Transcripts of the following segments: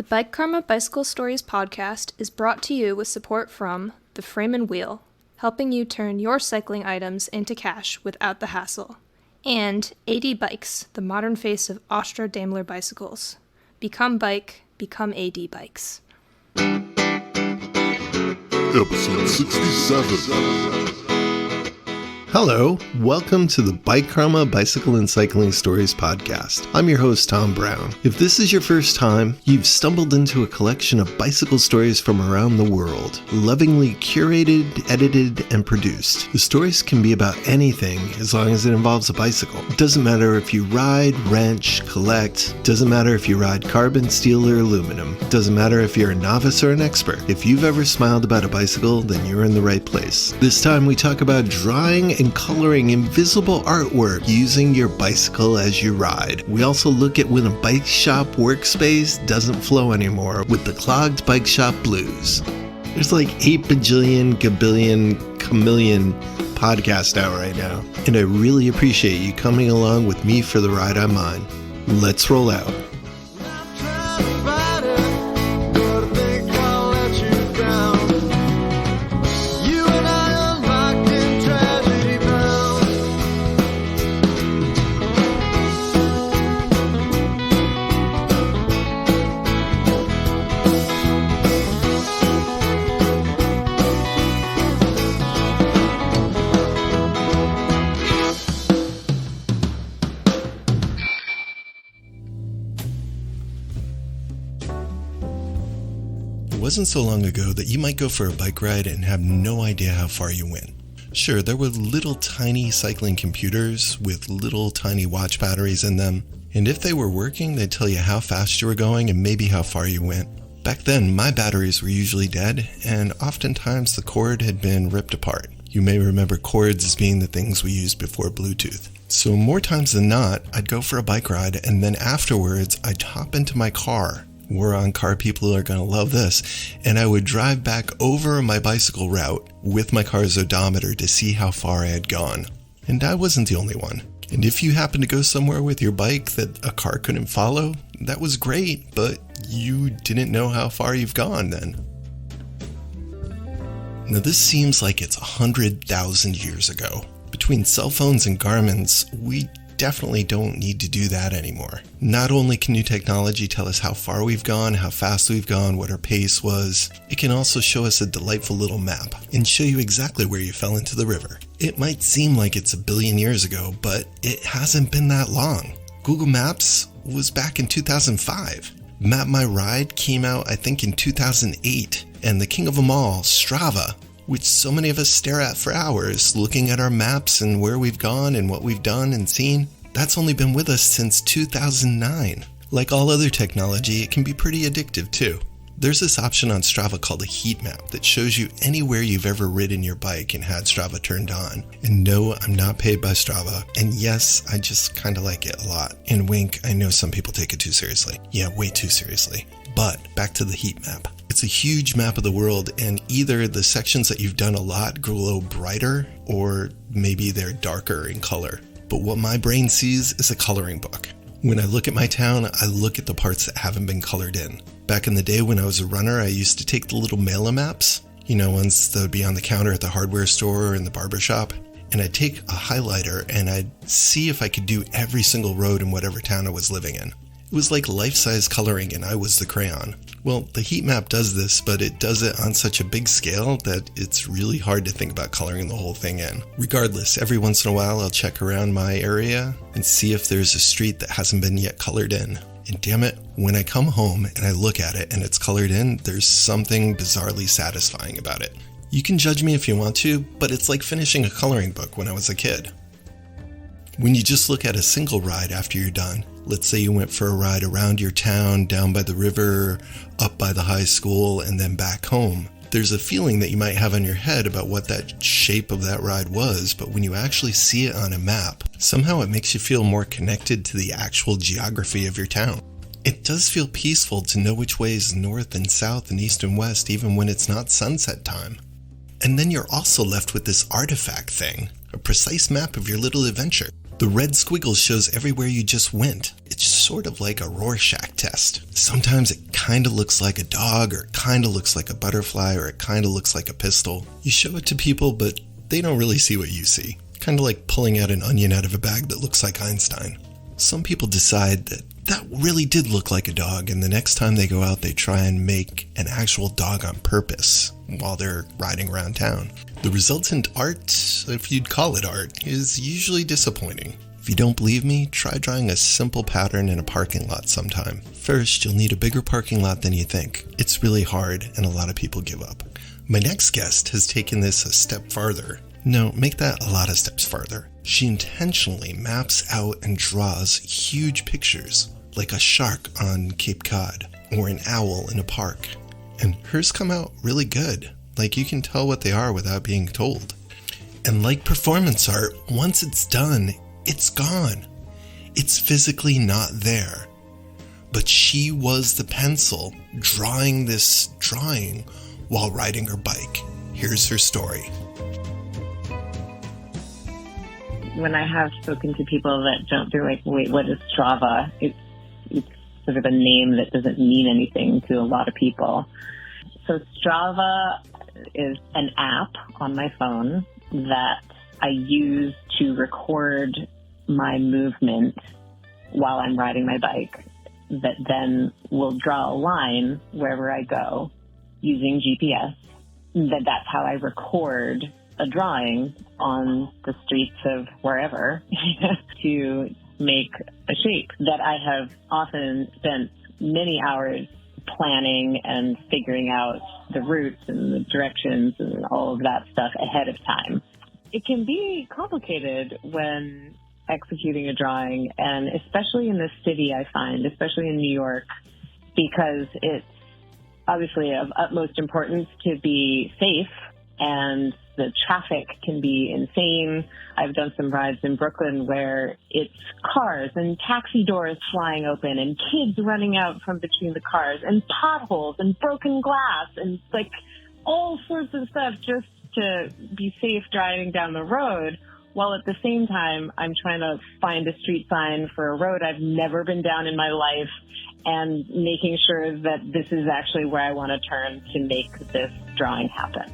The Bike Karma Bicycle Stories podcast is brought to you with support from the Frame and Wheel, helping you turn your cycling items into cash without the hassle, and AD Bikes, the modern face of Austro-Daimler bicycles. Become bike, become AD Bikes. Episode 67. Hello, welcome to the Bike Karma Bicycle and Cycling Stories podcast. I'm your host, Tom Brown. If this is your first time, you've stumbled into a collection of bicycle stories from around the world, lovingly curated, edited, and produced. The stories can be about anything as long as it involves a bicycle. It doesn't matter if you ride, wrench, collect. It doesn't matter if you ride carbon, steel, or aluminum. It doesn't matter if you're a novice or an expert. If you've ever smiled about a bicycle, then you're in the right place. This time we talk about drawing and coloring invisible artwork using your bicycle as you ride. We also look at when a bike shop workspace doesn't flow anymore with the Clogged Bike Shop Blues. There's like 8 bajillion, gabillion, chameleon podcasts out right now, and I really appreciate you coming along with me for the ride I'm on. Let's roll out. It wasn't so long ago that you might go for a bike ride and have no idea how far you went. Sure, there were little tiny cycling computers with little tiny watch batteries in them, and if they were working, they'd tell you how fast you were going and maybe how far you went. Back then, my batteries were usually dead, and oftentimes the cord had been ripped apart. You may remember cords as being the things we used before Bluetooth. So more times than not, I'd go for a bike ride, and then afterwards, I'd hop into my car. We're on car people are going to love this. And I would drive back over my bicycle route with my car's odometer to see how far I had gone. And I wasn't the only one. And if you happen to go somewhere with your bike that a car couldn't follow, that was great, but you didn't know how far you've gone then. Now this seems like it's 100,000 years ago. Between cell phones and Garmin's, we definitely don't need to do that anymore. Not only can new technology tell us how far we've gone, how fast we've gone, what our pace was, it can also show us a delightful little map and show you exactly where you fell into the river. It might seem like it's a billion years ago, but it hasn't been that long. Google Maps was back in 2005. Map My Ride came out, I think, in 2008. And the king of them all, Strava, which so many of us stare at for hours, looking at our maps and where we've gone and what we've done and seen, that's only been with us since 2009. Like all other technology, it can be pretty addictive too. There's this option on Strava called a heat map that shows you anywhere you've ever ridden your bike and had Strava turned on. And no, I'm not paid by Strava. And yes, I just kind of like it a lot. And wink, I know some people take it too seriously. Yeah, way too seriously. But back to the heat map. It's a huge map of the world, and either the sections that you've done a lot glow brighter, or maybe they're darker in color. But what my brain sees is a coloring book. When I look at my town, I look at the parts that haven't been colored in. Back in the day when I was a runner, I used to take the little mailer maps, ones that would be on the counter at the hardware store or in the barber shop, and I'd take a highlighter and I'd see if I could do every single road in whatever town I was living in. It was like life-size coloring and I was the crayon. Well, the heat map does this, but it does it on such a big scale that it's really hard to think about coloring the whole thing in. Regardless, every once in a while I'll check around my area and see if there's a street that hasn't been yet colored in. And damn it, when I come home and I look at it and it's colored in, there's something bizarrely satisfying about it. You can judge me if you want to, but it's like finishing a coloring book when I was a kid. When you just look at a single ride after you're done, let's say you went for a ride around your town, down by the river, up by the high school, and then back home, there's a feeling that you might have in your head about what that shape of that ride was, but when you actually see it on a map, somehow it makes you feel more connected to the actual geography of your town. It does feel peaceful to know which way is north and south and east and west, even when it's not sunset time. And then you're also left with this artifact thing, a precise map of your little adventure. The red squiggle shows everywhere you just went. It's sort of like a Rorschach test. Sometimes it kind of looks like a dog, or it kind of looks like a butterfly, or it kind of looks like a pistol. You show it to people, but they don't really see what you see. Kind of like pulling out an onion out of a bag that looks like Einstein. Some people decide that really did look like a dog, and the next time they go out, they try and make an actual dog on purpose while they're riding around town. The resultant art, if you'd call it art, is usually disappointing. If you don't believe me, try drawing a simple pattern in a parking lot sometime. First, you'll need a bigger parking lot than you think. It's really hard, and a lot of people give up. My next guest has taken this a step farther. No, make that a lot of steps farther. She intentionally maps out and draws huge pictures, like a shark on Cape Cod, or an owl in a park. And hers come out really good. Like, you can tell what they are without being told. And like performance art, once it's done, it's gone. It's physically not there. But she was the pencil drawing this drawing while riding her bike. Here's her story. When I have spoken to people that don't, they're like, wait, what is Strava? It's sort of a name that doesn't mean anything to a lot of people. So Strava is an app on my phone that I use to record my movement while I'm riding my bike, that then will draw a line wherever I go using GPS. That's how I record a drawing on the streets of wherever to make a shape that I have often spent many hours planning and figuring out the routes and the directions and all of that stuff ahead of time. It can be complicated when executing a drawing, and especially in this city, I find, especially in New York, because it's obviously of utmost importance to be safe, and the traffic can be insane. I've done some rides in Brooklyn where it's cars and taxi doors flying open and kids running out from between the cars and potholes and broken glass and like all sorts of stuff just to be safe driving down the road, while at the same time I'm trying to find a street sign for a road I've never been down in my life and making sure that this is actually where I want to turn to make this drawing happen.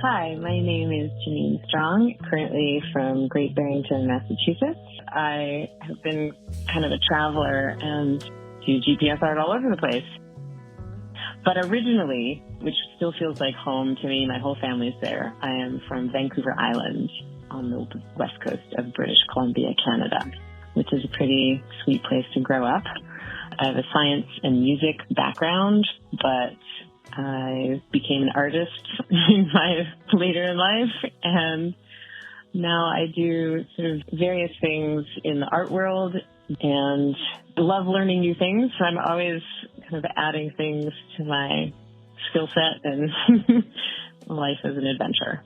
Hi, my name is Janine Strong, currently from Great Barrington, Massachusetts. I have been kind of a traveler and do GPS art all over the place. But originally, which still feels like home to me, my whole family's there. I am from Vancouver Island on the west coast of British Columbia, Canada, which is a pretty sweet place to grow up. I have a science and music background, but I became an artist later in life, and now I do sort of various things in the art world and love learning new things. So I'm always kind of adding things to my skill set, and life is an adventure.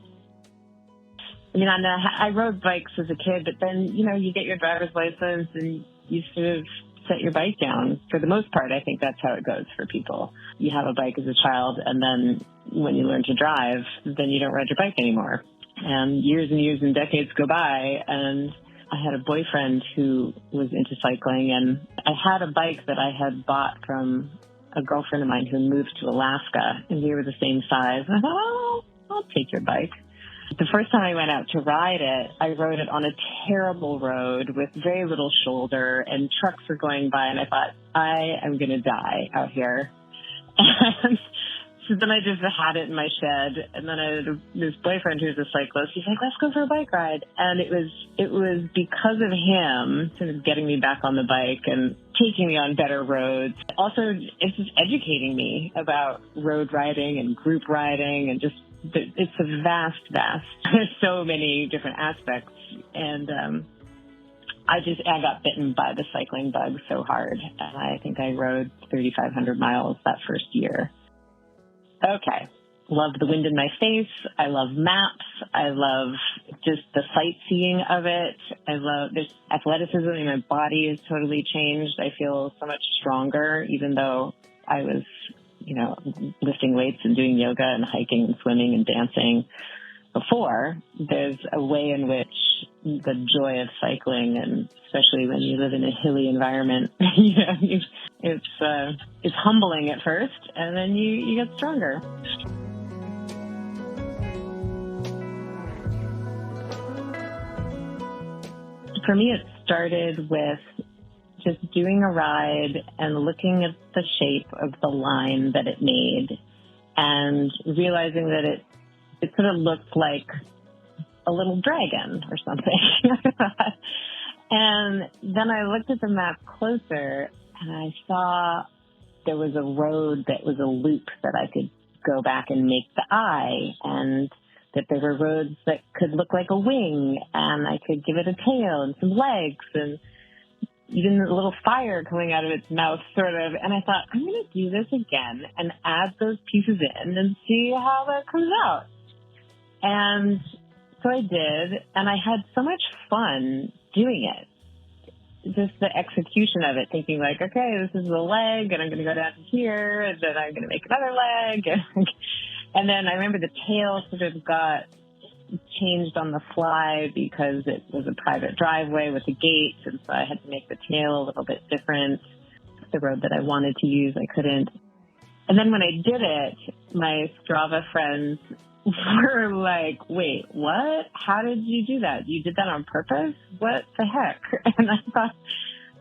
I mean, I rode bikes as a kid, but then, you get your driver's license and you sort of set your bike down. For the most part, I think that's how it goes for people. You have a bike as a child, and then when you learn to drive, then you don't ride your bike anymore. And years and decades go by, and I had a boyfriend who was into cycling, and I had a bike that I had bought from a girlfriend of mine who moved to Alaska, and we were the same size. I thought, oh, I'll take your bike. The first time I went out to ride it, I rode it on a terrible road with very little shoulder, and trucks were going by, and I thought, I am going to die out here. And so then I just had it in my shed, and then I had this boyfriend who's a cyclist. He's like, let's go for a bike ride. And it was because of him sort of getting me back on the bike and taking me on better roads. Also, it's just educating me about road riding and group riding, and just it's a vast, there's so many different aspects. And I got bitten by the cycling bug so hard. And I think I rode 3,500 miles that first year. Okay, love the wind in my face. I love maps. I love just the sightseeing of it. There's athleticism in my body has totally changed. I feel so much stronger, even though I was, lifting weights and doing yoga and hiking and swimming and dancing before. There's a way in which the joy of cycling, and especially when you live in a hilly environment, it's humbling at first, and then you get stronger. For me, it started with just doing a ride and looking at the shape of the line that it made and realizing that it sort of looked like a little dragon or something. And then I looked at the map closer and I saw there was a road that was a loop that I could go back and make the eye, and that there were roads that could look like a wing and I could give it a tail and some legs and even a little fire coming out of its mouth, sort of. And I thought, I'm going to do this again and add those pieces in and see how that comes out. And so I did, and I had so much fun doing it. Just the execution of it, thinking like, okay, this is the leg, and I'm going to go down to here, and then I'm going to make another leg. And then I remember the tail sort of got changed on the fly because it was a private driveway with a gate, and so I had to make the tail a little bit different. The road that I wanted to use, I couldn't. And then when I did it, my Strava friends were like, wait, what? How did you do that? You did that on purpose? What the heck? And I thought,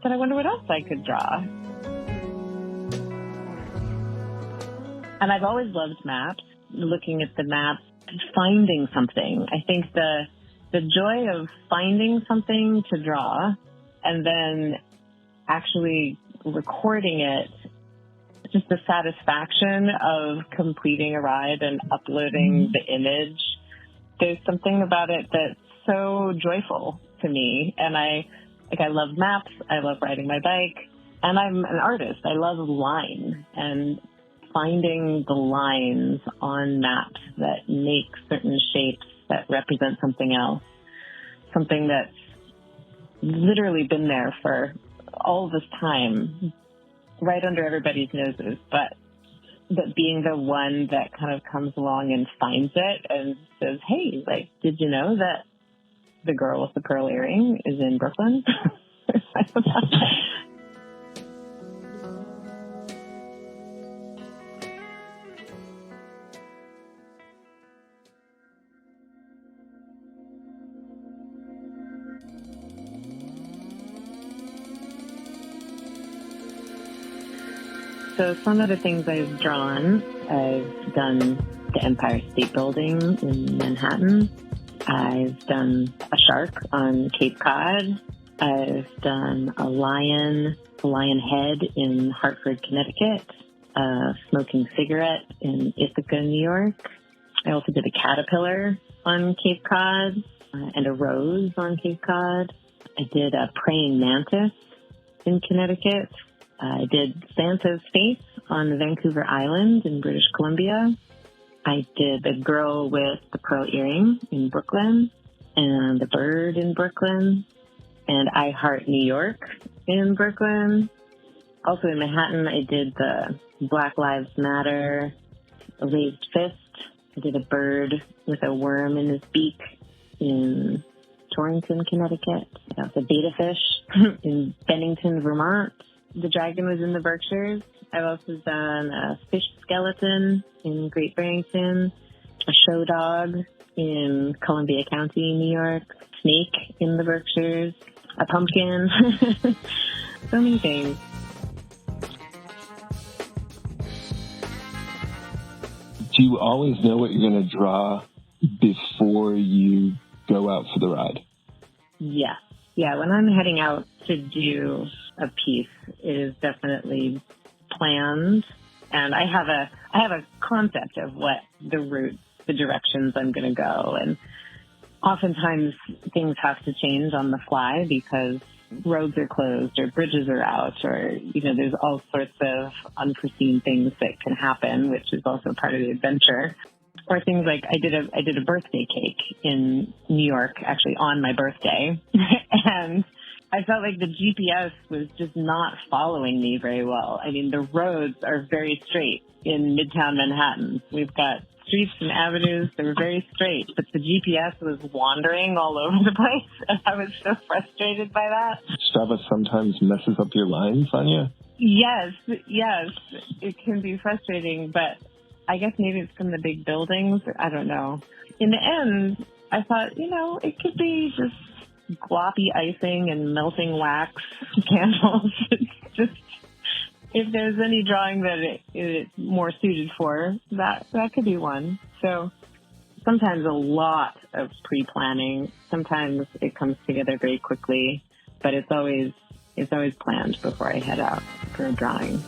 but I wonder what else I could draw. And I've always loved maps, looking at the maps, finding something. I think the joy of finding something to draw and then actually recording it, just the satisfaction of completing a ride and uploading the image. There's something about it that's so joyful to me. And I love maps. I love riding my bike. And I'm an artist. I love line and finding the lines on maps that make certain shapes that represent something else. Something that's literally been there for all this time, right under everybody's noses, but being the one that kind of comes along and finds it and says, hey, like, did you know that the girl with the pearl earring is in Brooklyn? So some of the things I've drawn, I've done the Empire State Building in Manhattan. I've done a shark on Cape Cod. I've done a lion head in Hartford, Connecticut, a smoking cigarette in Ithaca, New York. I also did a caterpillar on Cape Cod and a rose on Cape Cod. I did a praying mantis in Connecticut. I did Santa's face on Vancouver Island in British Columbia. I did the girl with the pearl earring in Brooklyn and the bird in Brooklyn and I Heart New York in Brooklyn. Also in Manhattan, I did the Black Lives Matter, a raised fist. I did a bird with a worm in his beak in Torrington, Connecticut. The betta fish in Bennington, Vermont. The dragon was in the Berkshires. I've also done a fish skeleton in Great Barrington, a show dog in Columbia County, New York, snake in the Berkshires, a pumpkin. So many things. Do you always know what you're going to draw before you go out for the ride? Yes. Yeah, when I'm heading out to do a piece, it is definitely planned, and I have a concept of what the route, the directions I'm going to go, and oftentimes things have to change on the fly because roads are closed or bridges are out, or there's all sorts of unforeseen things that can happen, which is also part of the adventure. Or things like I did a birthday cake in New York, actually on my birthday, and I felt like the GPS was just not following me very well. I mean, the roads are very straight in Midtown Manhattan. We've got streets and avenues that were very straight, but the GPS was wandering all over the place, and I was so frustrated by that. Strava sometimes messes up your lines on you. Yes, it can be frustrating, but I guess maybe it's from the big buildings. I don't know. In the end, I thought, it could be just gloppy icing and melting wax candles. It's just, if there's any drawing that it's more suited for, that could be one. So sometimes a lot of pre-planning. Sometimes it comes together very quickly, but it's always planned before I head out for a drawing.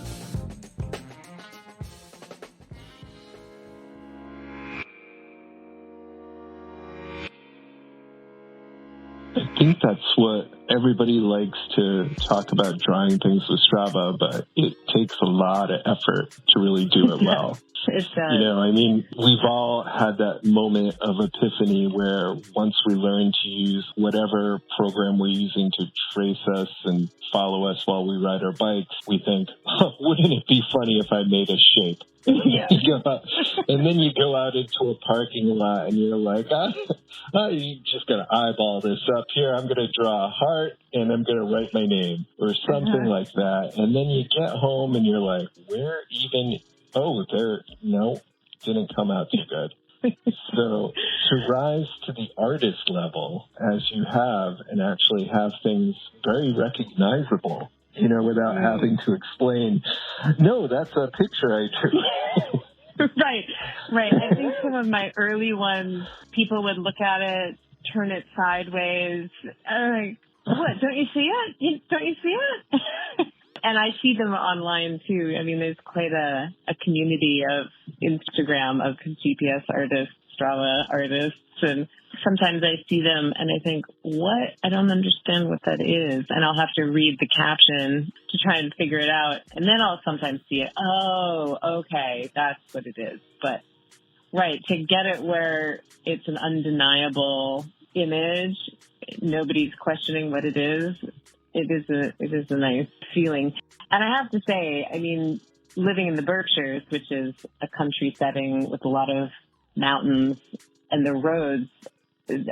I think that's what everybody likes to talk about, drawing things with Strava, but it takes a lot of effort to really do it well. It does. We've all had that moment of epiphany where once we learn to use whatever program we're using to trace us and follow us while we ride our bikes, we think, wouldn't it be funny if I made a shape? Yeah. And then you go out into a parking lot and you're like, you just got to eyeball this up here. I'm going to draw a heart and I'm going to write my name or something like that. And then you get home and you're like, didn't come out too good. So to rise to the artist level as you have and actually have things very recognizable, without having to explain, no, that's a picture I drew. Right. I think some of my early ones, people would look at it, turn it sideways. I'm like, what? Don't you see it? Don't you see it? And I see them online too. I mean, there's quite a community of Instagram of GPS artists, Strava artists, and sometimes I see them and I think, what? I don't understand what that is. And I'll have to read the caption to try and figure it out. And then I'll sometimes see it. Oh, okay, that's what it is. But right, to get it where it's an undeniable image, nobody's questioning what it is. It is a nice feeling. And I have to say, I mean, living in the Berkshires, which is a country setting with a lot of mountains, and the roads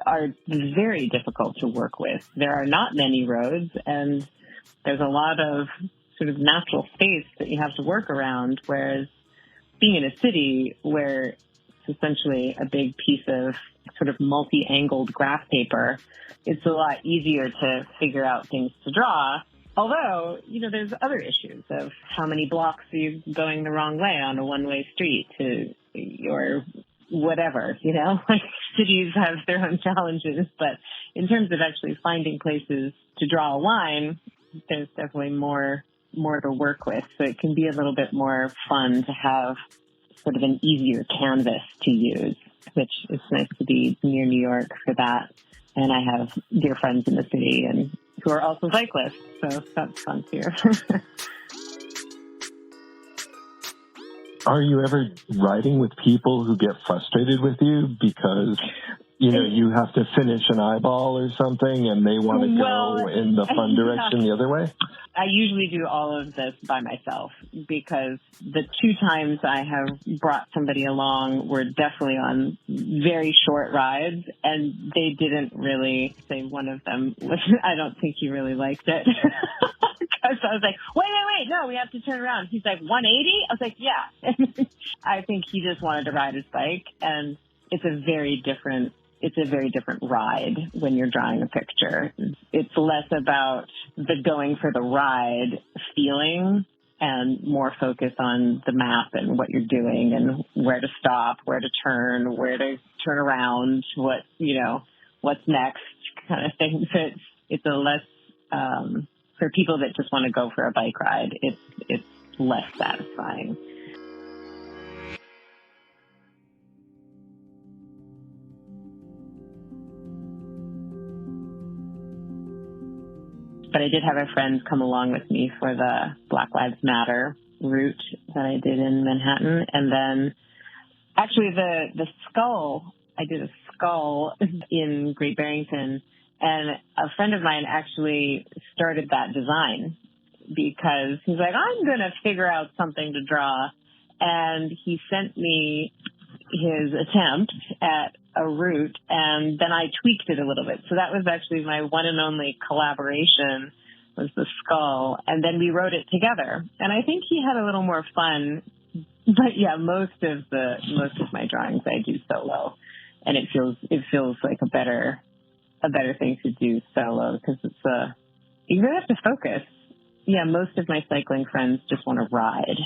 are very difficult to work with. There are not many roads, and there's a lot of sort of natural space that you have to work around, whereas being in a city where it's essentially a big piece of sort of multi-angled graph paper, it's a lot easier to figure out things to draw. Although, there's other issues of how many blocks are you going the wrong way on a one-way street to your whatever, like cities have their own challenges. But in terms of actually finding places to draw a line, there's definitely more to work with. So it can be a little bit more fun to have sort of an easier canvas to use, which is nice to be near New York for that. And I have dear friends in the city and who are also cyclists, so that's fun too. Are you ever riding with people who get frustrated with you because, you have to finish an eyeball or something and they want to go in the fun direction the other way? I usually do all of this by myself because the two times I have brought somebody along were definitely on very short rides, and they didn't really say one of them. I don't think he really liked it. Because I was like, wait, no, we have to turn around. He's like, 180? I was like, yeah. I think he just wanted to ride his bike, and it's a very different ride when you're drawing a picture. It's less about the going for the ride feeling and more focus on the map and what you're doing and where to stop, where to turn around, what's next kind of thing. So it's a less, for people that just want to go for a bike ride, it's less satisfying. But I did have a friend come along with me for the Black Lives Matter route that I did in Manhattan. And then Actually, the skull, I did a skull in Great Barrington, and a friend of mine actually started that design because he's like, I'm going to figure out something to draw. And he sent me his attempt at a route, and then I tweaked it a little bit. So that was actually my one and only collaboration, was the skull. And then we wrote it together. And I think he had a little more fun. But yeah, most of my drawings I do solo, and it feels like a better thing to do solo because you really have to focus. Yeah, most of my cycling friends just want to ride.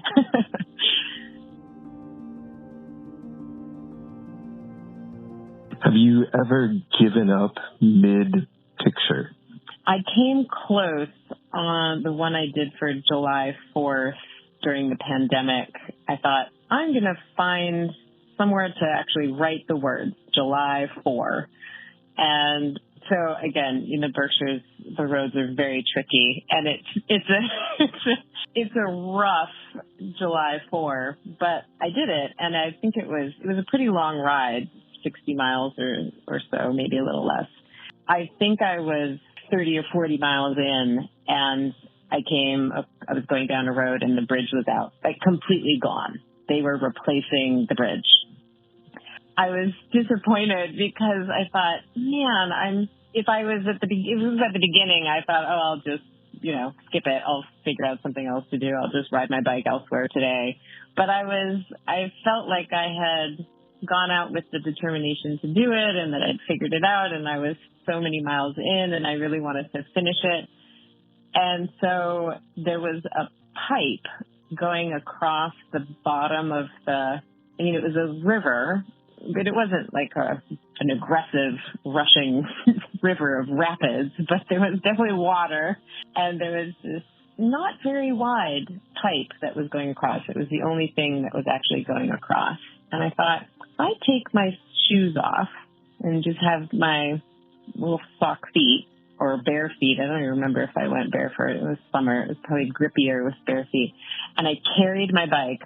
Have you ever given up mid-picture? I came close on the one I did for July 4th during the pandemic. I thought, I'm going to find somewhere to actually write the words July 4. And so again, in the Berkshires, the roads are very tricky, and it's a rough July 4, but I did it, and I think it was a pretty long ride, 60 miles or so, maybe a little less. I think I was 30 or 40 miles in, and I was going down a road, and the bridge was out, like completely gone. They were replacing the bridge. I was disappointed because I thought, man, if it was at the beginning, I thought, oh, I'll just, skip it. I'll figure out something else to do. I'll just ride my bike elsewhere today. But I felt like I had gone out with the determination to do it, and that I'd figured it out, and I was so many miles in, and I really wanted to finish it. And so there was a pipe going across the bottom of it was a river, but it wasn't like an aggressive rushing river of rapids, but there was definitely water, and there was this not very wide pipe that was going across. It was the only thing that was actually going across. And I thought, if I take my shoes off and just have my little sock feet or bare feet, I don't even remember if I went barefoot. It was summer. It was probably grippier with bare feet. And I carried my bike,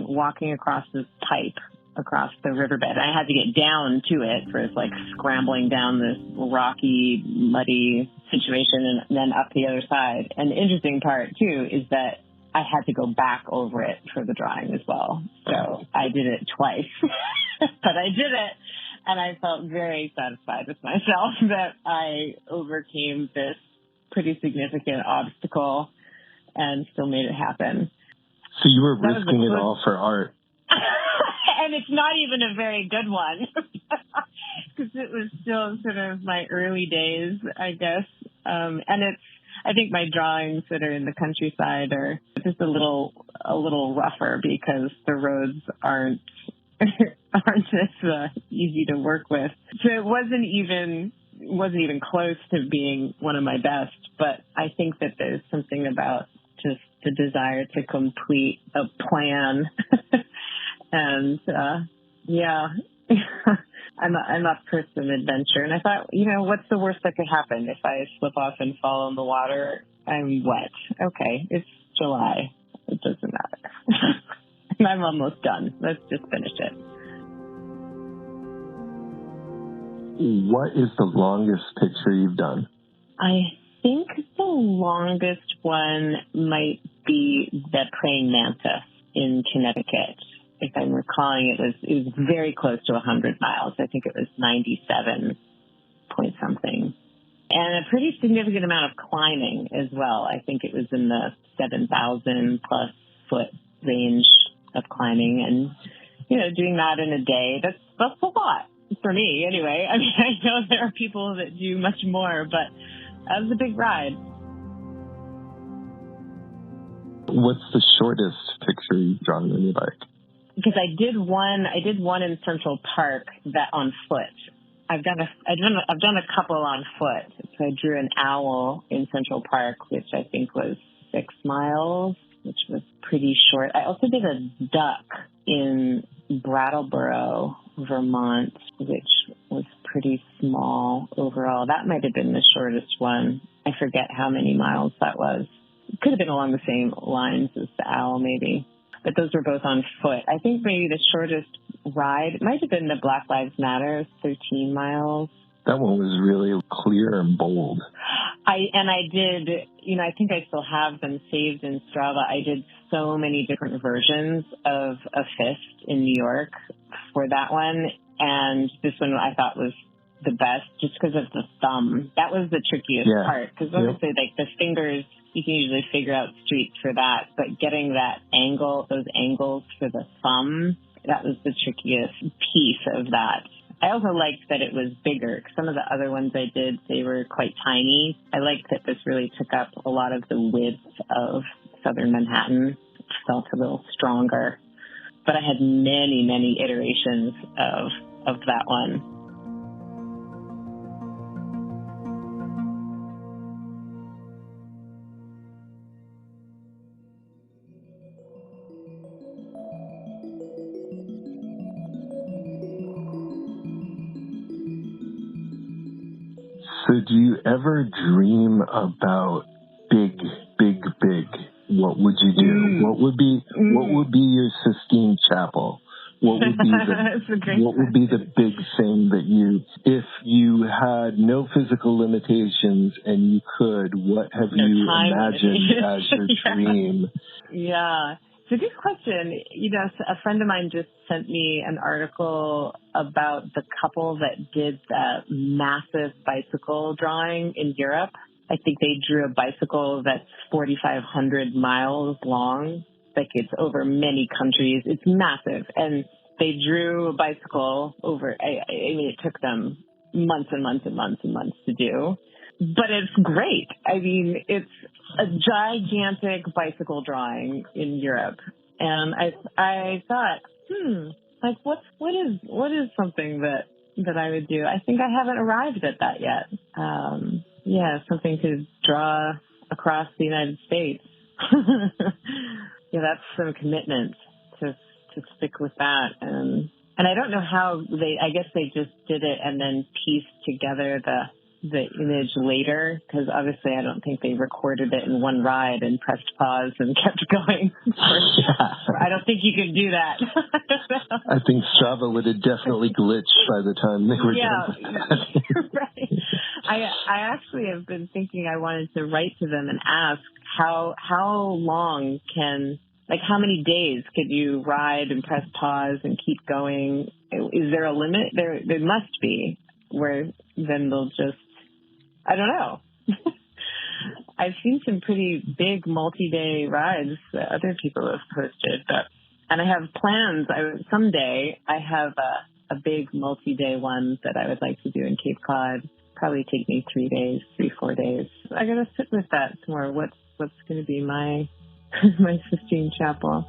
walking across this pipe across the riverbed. I had to get down to it for like scrambling down this rocky, muddy situation and then up the other side. And the interesting part, too, is that I had to go back over it for the drawing as well. So I did it twice, but I did it. And I felt very satisfied with myself that I overcame this pretty significant obstacle and still made it happen. So you were risking it all for art. And it's not even a very good one because it was still sort of my early days, I guess. And I think my drawings that are in the countryside are just a little rougher because the roads aren't as easy to work with. So it wasn't even close to being one of my best. But I think that there's something about just the desire to complete a plan. And I'm up for some adventure. And I thought, what's the worst that could happen if I slip off and fall in the water? I'm wet. Okay, it's July. It doesn't matter. And I'm almost done. Let's just finish it. What is the longest picture you've done? I think the longest one might be the praying mantis in Connecticut. If I'm recalling, it was very close to 100 miles. I think it was 97 point something. And a pretty significant amount of climbing as well. I think it was in the 7,000 plus foot range of climbing. And, doing that in a day, that's a lot for me anyway. I mean, I know there are people that do much more, but that was a big ride. What's the shortest picture you've drawn on your bike? Because I did one in Central Park that on foot. I've done a couple on foot. So I drew an owl in Central Park, which I think was 6 miles, which was pretty short. I also did a duck in Brattleboro, Vermont, which was pretty small overall. That might have been the shortest one. I forget how many miles that was. It could have been along the same lines as the owl, maybe. but those were both on foot. I think maybe the shortest ride might have been the Black Lives Matter, 13 miles. That one was really clear and bold. I did, I think I still have them saved in Strava. I did so many different versions of a fist in New York for that one. And this one I thought was the best just because of the thumb. That was the trickiest part because obviously like the fingers, you can usually figure out streets for that. But getting those angles for the thumb, that was the trickiest piece of that. I also liked that it was bigger. Some of the other ones I did, they were quite tiny. I liked that this really took up a lot of the width of southern Manhattan. It felt a little stronger. But I had many, many iterations of that one. So do you ever dream about big? What would you do? What would be your Sistine Chapel? What would be the big thing that if you had no physical limitations and you could, what have you imagined as your dream? Yeah. It's a good question. A friend of mine just sent me an article about the couple that did the massive bicycle drawing in Europe. I think they drew a bicycle that's 4,500 miles long. Like it's over many countries. It's massive. And they drew a bicycle over, it took them months and months and months and months to do. But it's great. It's a gigantic bicycle drawing in Europe. And I thought, what is something that I would do? I think I haven't arrived at that yet. Something to draw across the United States. That's some commitment to stick with that. And I don't know how I guess they just did it and then pieced together the image later, because obviously I don't think they recorded it in one ride and pressed pause and kept going. I don't think you could do that. I think Strava would have definitely glitched by the time they were done with that. Right. I actually have been thinking I wanted to write to them and ask how long how many days could you ride and press pause and keep going? Is there a limit? There must be, where then they'll just, I don't know. I've seen some pretty big multi-day rides that other people have posted, and I have plans. Someday I have a big multi-day one that I would like to do in Cape Cod. Probably take me 4 days. I gotta sit with that more. What's going to be my Sistine Chapel?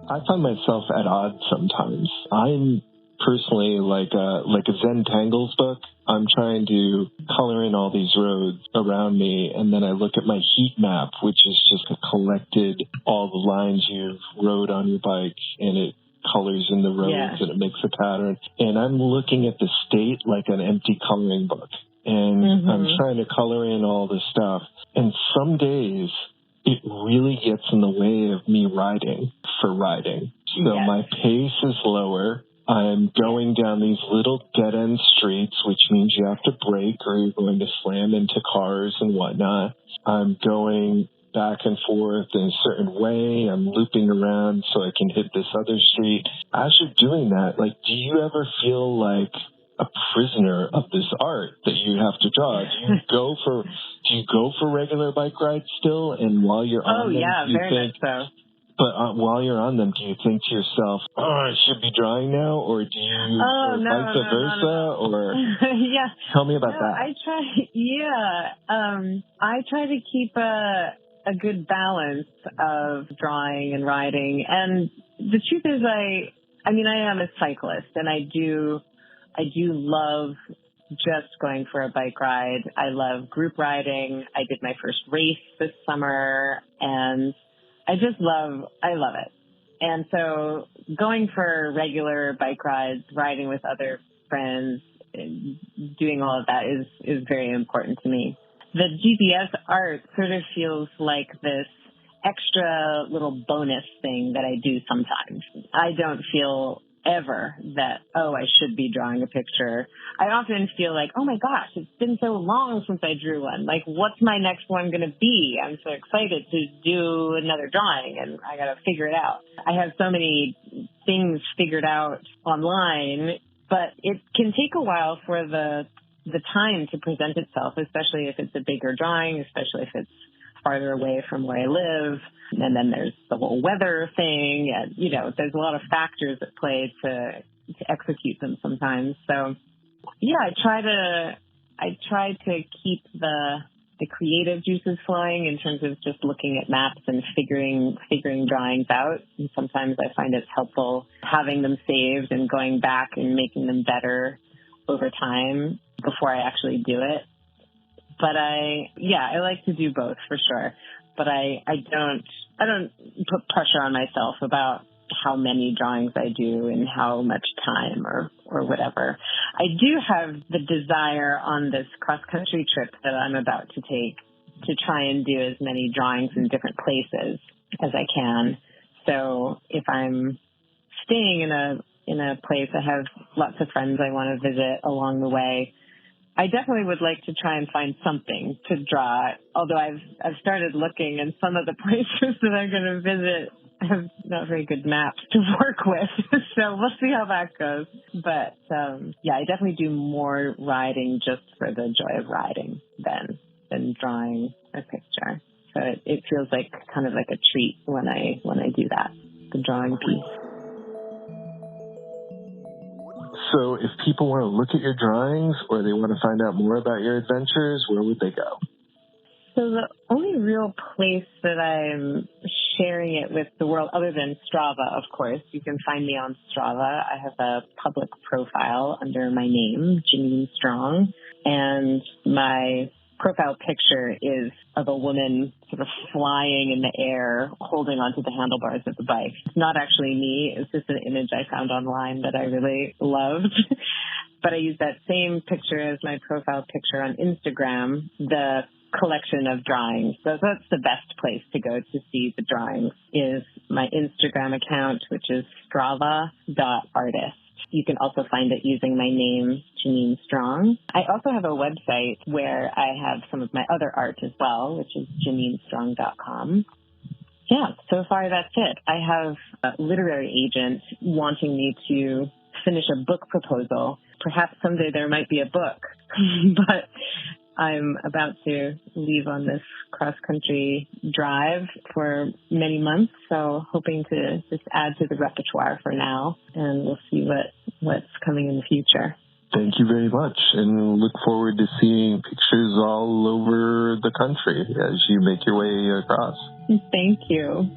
I find myself at odds sometimes. I'm personally like a Zen Tangles book. I'm trying to color in all these roads around me, and then I look at my heat map, which is just collected all the lines you've rode on your bike, and it colors in the roads and it makes a pattern. And I'm looking at the state like an empty coloring book, and I'm trying to color in all this stuff. And some days it really gets in the way of me riding. So my pace is lower. I'm going down these little dead-end streets, which means you have to brake or you're going to slam into cars and whatnot. I'm going back and forth in a certain way. I'm looping around so I can hit this other street. As you're doing that, do you ever feel like a prisoner of this art that you have to draw? Do you go for regular bike rides still? And while you're on them, do you very think, much so. But while you're on them, do you think to yourself, I should be drawing now? Or do you, vice versa? Or tell me about that. I try to keep a good balance of drawing and riding. And the truth is I am a cyclist, and I do love just going for a bike ride. I love group riding. I did my first race this summer, and I love it. And so going for regular bike rides, riding with other friends, doing all of that is very important to me. the GPS art sort of feels like this extra little bonus thing that I do sometimes. I don't feel ever that, oh, I should be drawing a picture. I often feel like, oh my gosh, it's been so long since I drew one. Like, what's my next one going to be? I'm so excited to do another drawing, and I got to figure it out. I have so many things figured out online, but it can take a while for the time to present itself, especially if it's a bigger drawing, especially if it's farther away from where I live. And then there's the whole weather thing. And, you know, there's a lot of factors at play to execute them sometimes. So, yeah, I try to keep the creative juices flowing in terms of just looking at maps and figuring drawings out. And sometimes I find it's helpful having them saved and going back and making them better over time before I actually do it. But I like to do both for sure. But I don't put pressure on myself about how many drawings I do and how much time or whatever. I do have the desire on this cross-country trip that I'm about to take to try and do as many drawings in different places as I can. So if I'm staying in a place, I have lots of friends I want to visit along the way. I definitely would like to try and find something to draw, although I've started looking, and some of the places that I'm going to visit have not very good maps to work with. So we'll see how that goes. But I definitely do more riding just for the joy of riding than drawing a picture. So it feels like kind of like a treat when I do that, the drawing piece. So if people want to look at your drawings or they want to find out more about your adventures, where would they go? So the only real place that I'm sharing it with the world, other than Strava, of course, you can find me on Strava. I have a public profile under my name, Janine Strong, and my profile picture is of a woman sort of flying in the air, holding onto the handlebars of the bike. It's not actually me. It's just an image I found online that I really loved. But I use that same picture as my profile picture on Instagram, the collection of drawings. So that's the best place to go to see the drawings is my Instagram account, which is strava.artist. You can also find it using my name, Janine Strong. I also have a website where I have some of my other art as well, which is janinestrong.com. Yeah, so far that's it. I have a literary agent wanting me to finish a book proposal. Perhaps someday there might be a book, but I'm about to leave on this cross-country drive for many months, so hoping to just add to the repertoire for now, and we'll see what's coming in the future. Thank you very much, and look forward to seeing pictures all over the country as you make your way across. Thank you.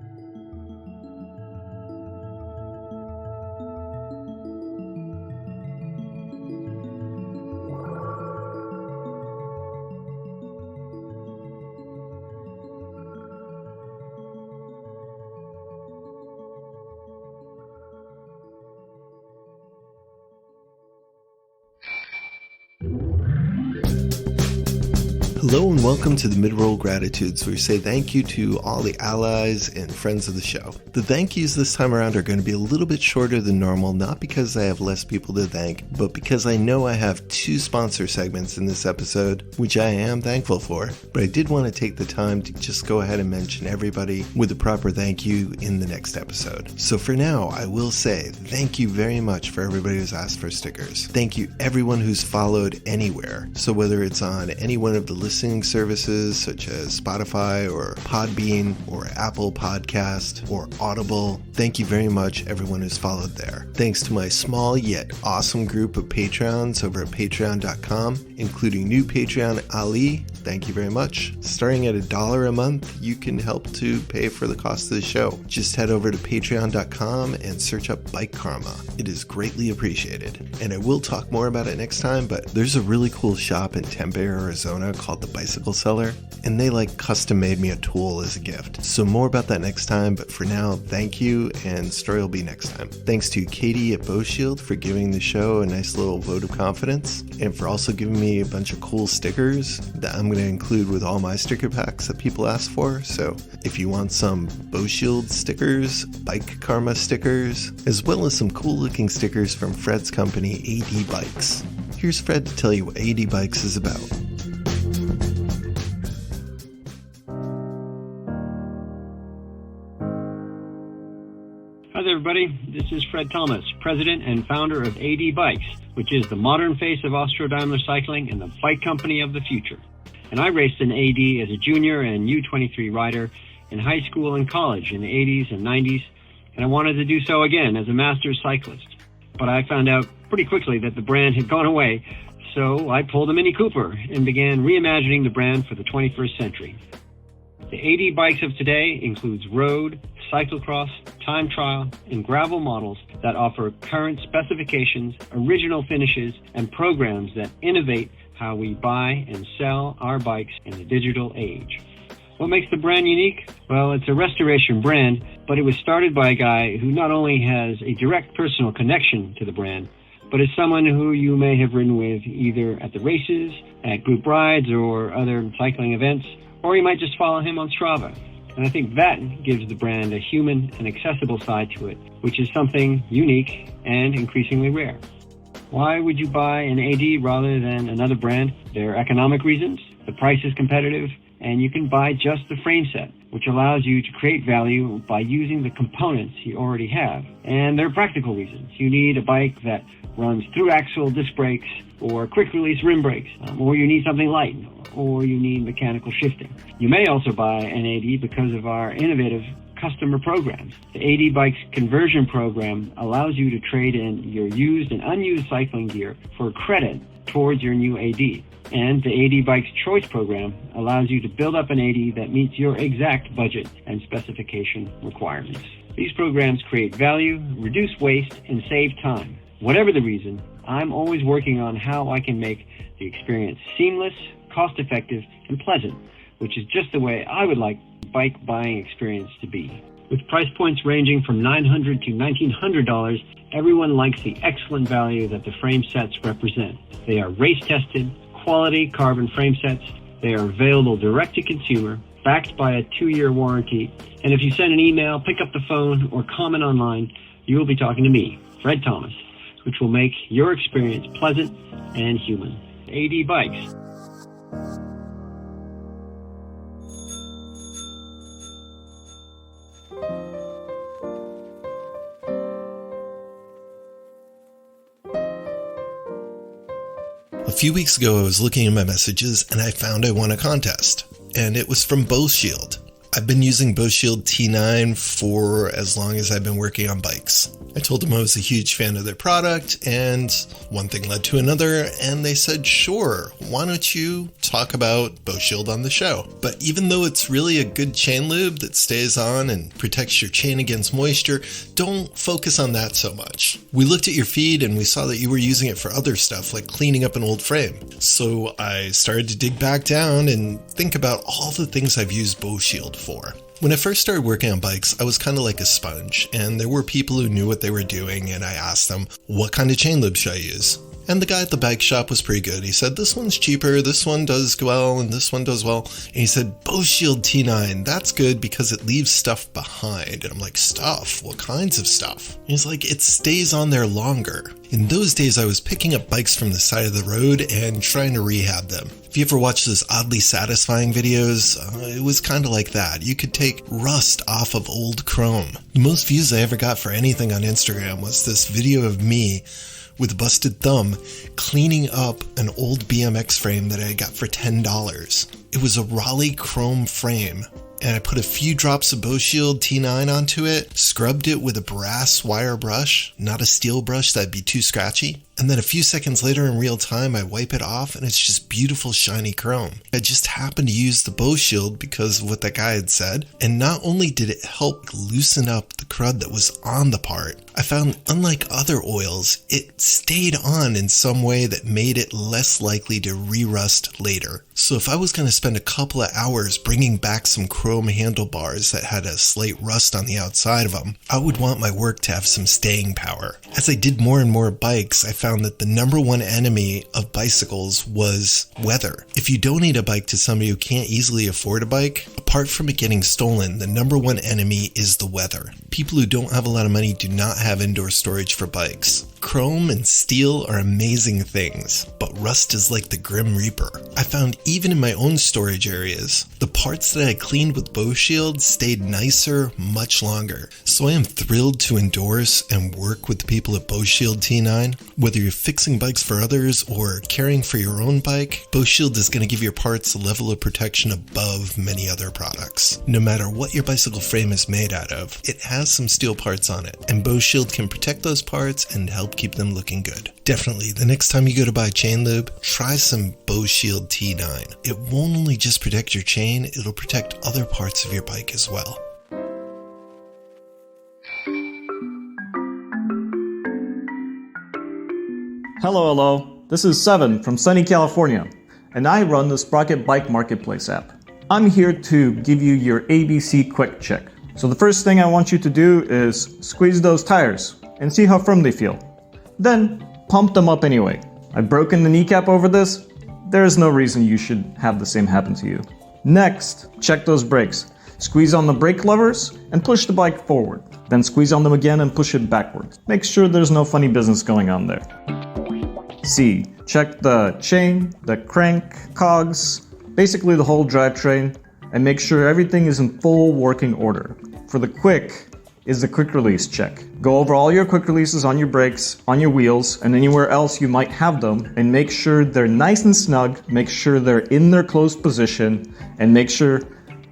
Hello and welcome to the Mid-Roll Gratitudes, where we say thank you to all the allies and friends of the show. The thank yous this time around are going to be a little bit shorter than normal, not because I have less people to thank, but because I know I have 2 sponsor segments in this episode, which I am thankful for. But I did want to take the time to just go ahead and mention everybody with a proper thank you in the next episode. So for now, I will say thank you very much for everybody who's asked for stickers. Thank you everyone who's followed anywhere. So whether it's on any one of the listening services such as Spotify or Podbean or Apple Podcast or Audible, thank you very much everyone who's followed there. Thanks to my small yet awesome group of Patreons over at patreon.com, including new Patreon Ali, thank you very much. Starting at $1 a month, you can help to pay for the cost of the show. Just head over to patreon.com and search up Bike Karma. It is greatly appreciated. And I will talk more about it next time, but there's a really cool shop in Tempe, Arizona called The Bicycle Seller, and they custom made me a tool as a gift. So more about that next time, but for now, thank you, and story will be next time. Thanks to Katie at Bowshield for giving the show a nice little vote of confidence, and for also giving me a bunch of cool stickers that I'm going going to include with all my sticker packs that people ask for. So if you want some Bow Shield stickers, Bike Karma stickers, as well as some cool looking stickers from Fred's company, AD Bikes. Here's Fred to tell you what AD Bikes is about. Hi there, everybody. This is Fred Thomas, president and founder of AD Bikes, which is the modern face of Austro-Daimler cycling and the bike company of the future. And I raced in AD as a junior and U23 rider in high school and college in the 80s and 90s, and I wanted to do so again as a master's cyclist. But I found out pretty quickly that the brand had gone away, so I pulled a Mini Cooper and began reimagining the brand for the 21st century. The AD Bikes of today includes road, cyclocross, time trial, and gravel models that offer current specifications, original finishes, and programs that innovate how we buy and sell our bikes in the digital age. What makes the brand unique? Well, it's a restoration brand, but it was started by a guy who not only has a direct personal connection to the brand, but is someone who you may have ridden with either at the races, at group rides, or other cycling events, or you might just follow him on Strava. And I think that gives the brand a human and accessible side to it, which is something unique and increasingly rare. Why would you buy an AD rather than another brand? There are economic reasons, the price is competitive, and you can buy just the frame set, which allows you to create value by using the components you already have. And there are practical reasons. You need a bike that runs through axle disc brakes or quick release rim brakes, or you need something light, or you need mechanical shifting. You may also buy an AD because of our innovative customer programs. The AD Bikes conversion program allows you to trade in your used and unused cycling gear for credit towards your new AD. And the AD Bikes Choice program allows you to build up an AD that meets your exact budget and specification requirements. These programs create value, reduce waste, and save time. Whatever the reason, I'm always working on how I can make the experience seamless, cost-effective, and pleasant, which is just the way I would like the bike buying experience to be. With price points ranging from $900 to $1,900, everyone likes the excellent value that the frame sets represent. They are race-tested, quality carbon frame sets. They are available direct to consumer, backed by a 2-year warranty. And if you send an email, pick up the phone, or comment online, you will be talking to me, Fred Thomas, which will make your experience pleasant and human. AD Bikes. A few weeks ago, I was looking at my messages and I found I won a contest, and it was from Bow Shield. I've been using Bow Shield T9 for as long as I've been working on bikes. I told them I was a huge fan of their product, and one thing led to another, and they said, sure, why don't you talk about Bow Shield on the show? But even though it's really a good chain lube that stays on and protects your chain against moisture, don't focus on that so much. We looked at your feed and we saw that you were using it for other stuff, like cleaning up an old frame. So I started to dig back down and think about all the things I've used Bow Shield for. When I first started working on bikes, I was kind of like a sponge, and there were people who knew what they were doing, and I asked them, what kind of chain lube should I use? And the guy at the bike shop was pretty good. He said, this one's cheaper, this one does well, and this one does well. And he said, Bow Shield T9, that's good because it leaves stuff behind. And I'm like, stuff? What kinds of stuff? And he's like, it stays on there longer. In those days, I was picking up bikes from the side of the road and trying to rehab them. If you ever watch those oddly satisfying videos, it was kind of like that. You could take rust off of old chrome. The most views I ever got for anything on Instagram was this video of me with a busted thumb cleaning up an old BMX frame that I got for $10. It was a Raleigh chrome frame, and I put a few drops of Bow Shield T9 onto it, scrubbed it with a brass wire brush, not a steel brush, that'd be too scratchy. And then a few seconds later in real time, I wipe it off and it's just beautiful shiny chrome. I just happened to use the Bow Shield because of what that guy had said. And not only did it help loosen up the crud that was on the part, I found unlike other oils, it stayed on in some way that made it less likely to re-rust later. So if I was going to spend a couple of hours bringing back some chrome handlebars that had a slight rust on the outside of them, I would want my work to have some staying power. As I did more and more bikes, I found found that the number one enemy of bicycles was weather. If you donate a bike to somebody who can't easily afford a bike, apart from it getting stolen, the number one enemy is the weather. People who don't have a lot of money do not have indoor storage for bikes. Chrome and steel are amazing things, but rust is like the Grim Reaper. I found even in my own storage areas, the parts that I cleaned with BoShield stayed nicer much longer. So I am thrilled to endorse and work with the people at BoShield T9. Whether you're fixing bikes for others or caring for your own bike, BoShield is going to give your parts a level of protection above many other products. No matter what your bicycle frame is made out of, it has some steel parts on it, and BoShield can protect those parts and help keep them looking good. Definitely, the next time you go to buy chain lube, try some BoShield T9. It won't only just protect your chain, it'll protect other parts of your bike as well. Hello. This is Seven from sunny California, and I run the Sprocket Bike Marketplace app. I'm here to give you your ABC Quick Check. So the first thing I want you to do is squeeze those tires and see how firm they feel. Then pump them up anyway. I've broken the kneecap over this. There is no reason you should have the same happen to you. Next, check those brakes. Squeeze on the brake levers and push the bike forward. Then squeeze on them again and push it backwards. Make sure there's no funny business going on there. C. Check the chain, the crank, cogs, basically the whole drivetrain, and make sure everything is in full working order. For the quick is the quick release check. Go over all your quick releases on your brakes, on your wheels, and anywhere else you might have them, and make sure they're nice and snug, make sure they're in their closed position, and make sure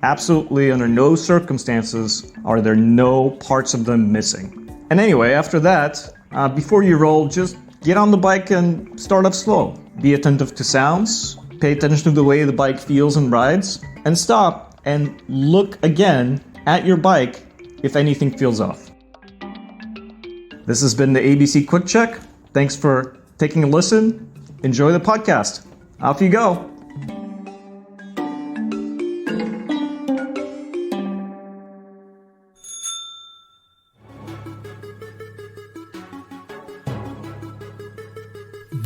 absolutely under no circumstances are there no parts of them missing. And anyway, after that, before you roll, just get on the bike and start off slow. Be attentive to sounds, pay attention to the way the bike feels and rides, and stop and look again at your bike if anything feels off. This has been the ABC Quick Check. Thanks for taking a listen. Enjoy the podcast. Off you go.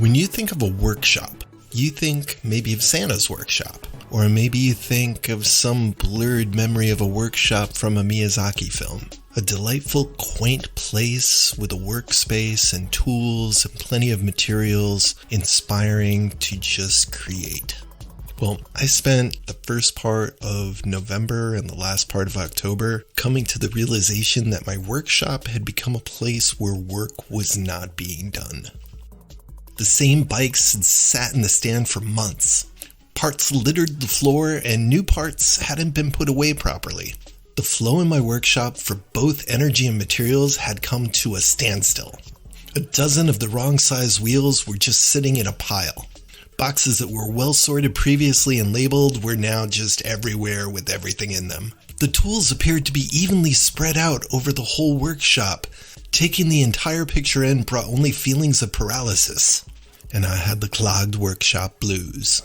When you think of a workshop, you think maybe of Santa's workshop, or maybe you think of some blurred memory of a workshop from a Miyazaki film. A delightful, quaint place with a workspace and tools and plenty of materials, inspiring to just create. Well, I spent the first part of November and the last part of October coming to the realization that my workshop had become a place where work was not being done. The same bikes had sat in the stand for months. Parts littered the floor and new parts hadn't been put away properly. The flow in my workshop for both energy and materials had come to a standstill. A dozen of the wrong size wheels were just sitting in a pile. Boxes that were well sorted previously and labeled were now just everywhere with everything in them. The tools appeared to be evenly spread out over the whole workshop. Taking the entire picture in brought only feelings of paralysis, and I had the clogged workshop blues.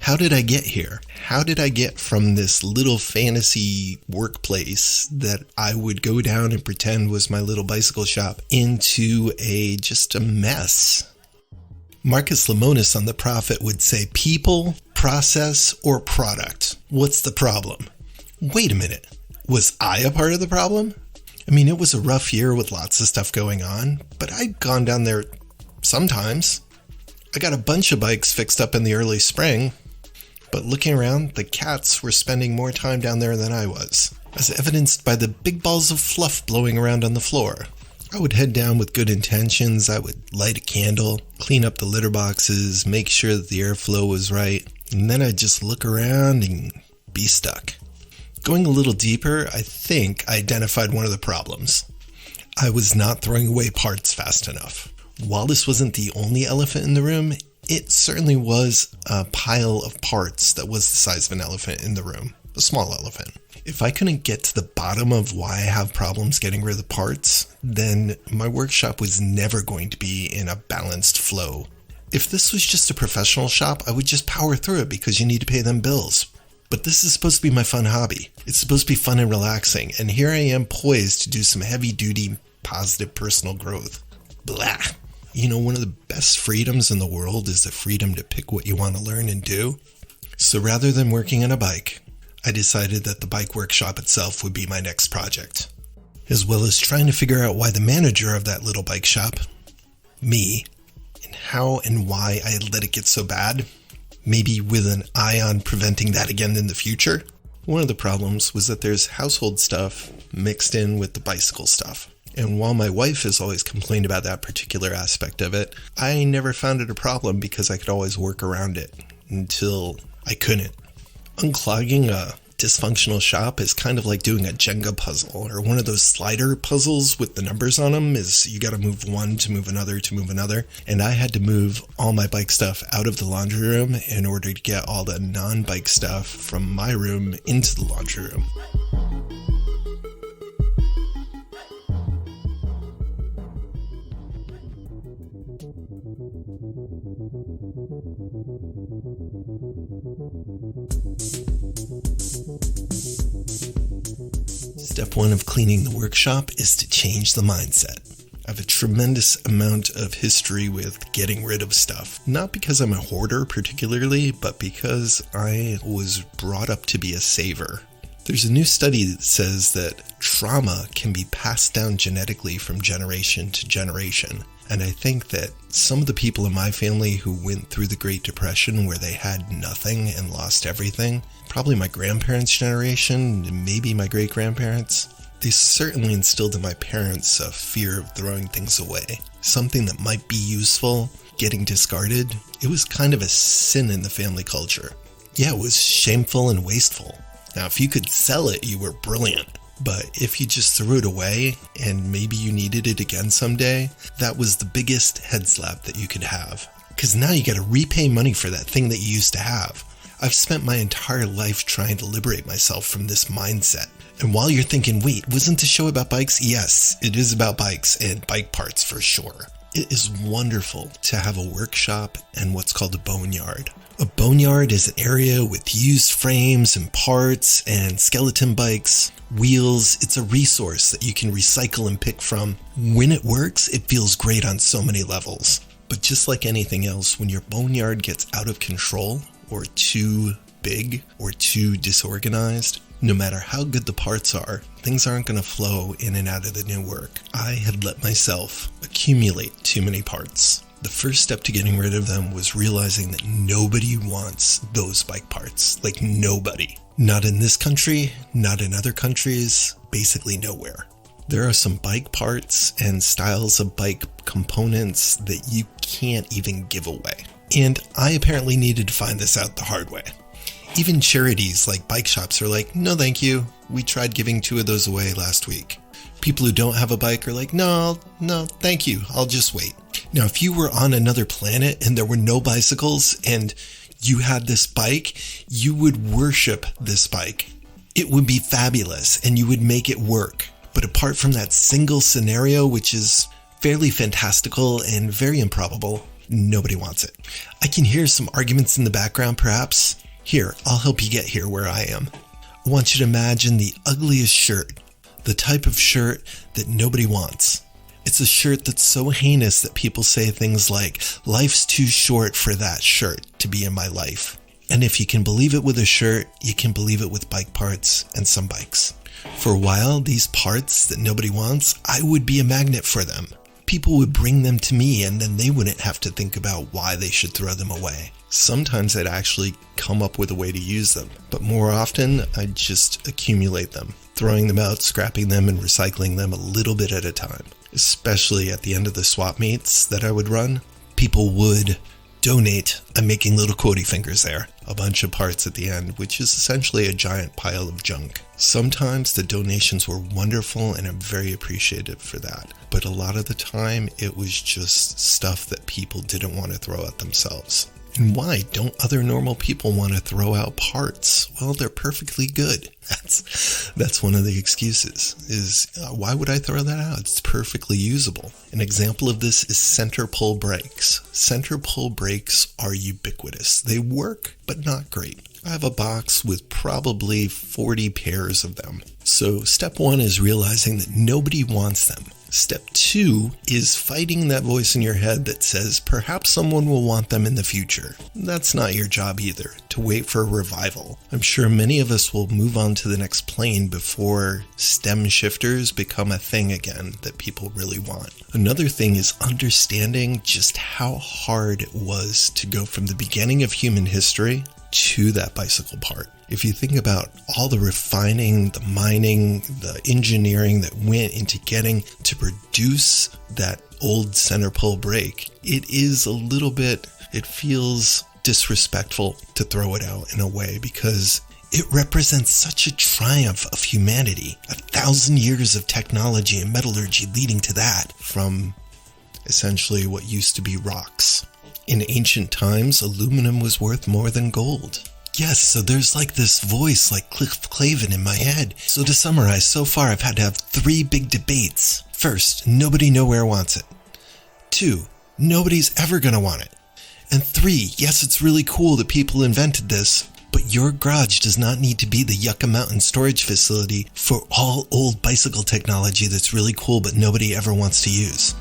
How did I get here? How did I get from this little fantasy workplace that I would go down and pretend was my little bicycle shop into just a mess? Marcus Lemonis on The Prophet would say, people, process, or product. What's the problem? Wait a minute. Was I a part of the problem? I mean, it was a rough year with lots of stuff going on, but I'd gone down there sometimes. I got a bunch of bikes fixed up in the early spring, but looking around, the cats were spending more time down there than I was, as evidenced by the big balls of fluff blowing around on the floor. I would head down with good intentions. I would light a candle, clean up the litter boxes, make sure that the airflow was right, and then I'd just look around and be stuck. Going a little deeper, I think I identified one of the problems. I was not throwing away parts fast enough. While this wasn't the only elephant in the room, it certainly was a pile of parts that was the size of an elephant in the room, a small elephant. If I couldn't get to the bottom of why I have problems getting rid of the parts, then my workshop was never going to be in a balanced flow. If this was just a professional shop, I would just power through it because you need to pay them bills. But this is supposed to be my fun hobby. It's supposed to be fun and relaxing, and here I am poised to do some heavy-duty, positive personal growth. Blah. one of the best freedoms in the world is the freedom to pick what you want to learn and do. So rather than working on a bike, I decided that the bike workshop itself would be my next project, as well as trying to figure out why the manager of that little bike shop, me, and how and why I let it get so bad, maybe with an eye on preventing that again in the future. One of the problems was that there's household stuff mixed in with the bicycle stuff. And while my wife has always complained about that particular aspect of it, I never found it a problem because I could always work around it until I couldn't. Unclogging a dysfunctional shop is kind of like doing a Jenga puzzle or one of those slider puzzles with the numbers on them. Is you got to move one to move another to move another. And I had to move all my bike stuff out of the laundry room in order to get all the non-bike stuff from my room into the laundry room. Step one of cleaning the workshop is to change the mindset. I have a tremendous amount of history with getting rid of stuff. Not because I'm a hoarder particularly, but because I was brought up to be a saver. There's a new study that says that trauma can be passed down genetically from generation to generation. And I think that some of the people in my family who went through the Great Depression where they had nothing and lost everything, probably my grandparents' generation, and maybe my great-grandparents, they certainly instilled in my parents a fear of throwing things away. Something that might be useful, getting discarded, it was kind of a sin in the family culture. Yeah, it was shameful and wasteful. Now, if you could sell it, you were brilliant. But if you just threw it away and maybe you needed it again someday, that was the biggest head slap that you could have. Because now you got to repay money for that thing that you used to have. I've spent my entire life trying to liberate myself from this mindset. And while you're thinking, wait, wasn't the show about bikes? Yes, it is about bikes and bike parts for sure. It is wonderful to have a workshop and what's called a boneyard. A boneyard is an area with used frames and parts and skeleton bikes, wheels. It's a resource that you can recycle and pick from. When it works, it feels great on so many levels. But just like anything else, when your boneyard gets out of control or too big or too disorganized, no matter how good the parts are, things aren't going to flow in and out of the new work. I had let myself accumulate too many parts. The first step to getting rid of them was realizing that nobody wants those bike parts. Like nobody. Not in this country, not in other countries, basically nowhere. There are some bike parts and styles of bike components that you can't even give away. And I apparently needed to find this out the hard way. Even charities like bike shops are like, no thank you, we tried giving 2 of those away last week. People who don't have a bike are like, no, thank you, I'll just wait. Now, if you were on another planet and there were no bicycles and you had this bike, you would worship this bike. It would be fabulous and you would make it work. But apart from that single scenario, which is fairly fantastical and very improbable, nobody wants it. I can hear some arguments in the background, perhaps. Here, I'll help you get here where I am. I want you to imagine the ugliest shirt, the type of shirt that nobody wants. It's a shirt that's so heinous that people say things like, life's too short for that shirt to be in my life. And if you can believe it with a shirt, you can believe it with bike parts and some bikes. For a while, these parts that nobody wants, I would be a magnet for them. People would bring them to me and then they wouldn't have to think about why they should throw them away. Sometimes I'd actually come up with a way to use them, but more often I'd just accumulate them, throwing them out, scrapping them, and recycling them a little bit at a time. Especially at the end of the swap meets that I would run, people would donate, I'm making little quotey fingers there, a bunch of parts at the end, which is essentially a giant pile of junk. Sometimes the donations were wonderful and I'm very appreciative for that. But a lot of the time it was just stuff that people didn't want to throw out themselves. And why don't other normal people want to throw out parts? Well, they're perfectly good. That's one of the excuses, is why would I throw that out? It's perfectly usable. An example of this is center pull brakes. Center pull brakes are ubiquitous. They work, but not great. I have a box with probably 40 pairs of them. So step one is realizing that nobody wants them. Step 2 is fighting that voice in your head that says perhaps someone will want them in the future. That's not your job either, to wait for a revival. I'm sure many of us will move on to the next plane before stem shifters become a thing again that people really want. Another thing is understanding just how hard it was to go from the beginning of human history to that bicycle part. If you think about all the refining, the mining, the engineering that went into getting to produce that old center pole brake, it feels disrespectful to throw it out in a way because it represents such a triumph of humanity. 1,000 years of technology and metallurgy leading to that from essentially what used to be rocks. In ancient times, aluminum was worth more than gold. Yes, so there's like this voice like Cliff Clavin in my head. So to summarize, so far I've had to have 3 big debates. First, nobody nowhere wants it. 2, nobody's ever gonna want it. And 3, yes, it's really cool that people invented this, but your garage does not need to be the Yucca Mountain storage facility for all old bicycle technology that's really cool but nobody ever wants to use.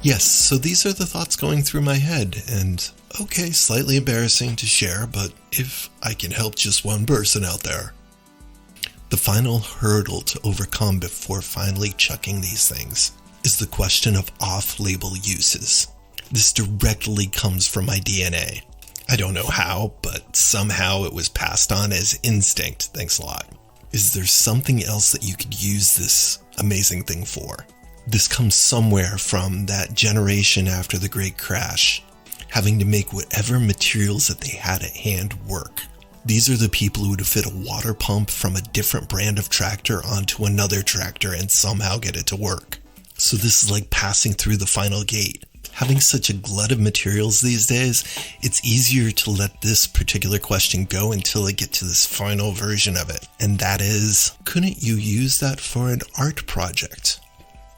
Yes, so these are the thoughts going through my head, and okay, slightly embarrassing to share, but if I can help just one person out there. The final hurdle to overcome before finally chucking these things is the question of off-label uses. This directly comes from my DNA. I don't know how, but somehow it was passed on as instinct. Thanks a lot. Is there something else that you could use this amazing thing for? This comes somewhere from that generation after the Great Crash, having to make whatever materials that they had at hand work. These are the people who would fit a water pump from a different brand of tractor onto another tractor and somehow get it to work. So this is like passing through the final gate. Having such a glut of materials these days, it's easier to let this particular question go until I get to this final version of it. And that is, couldn't you use that for an art project?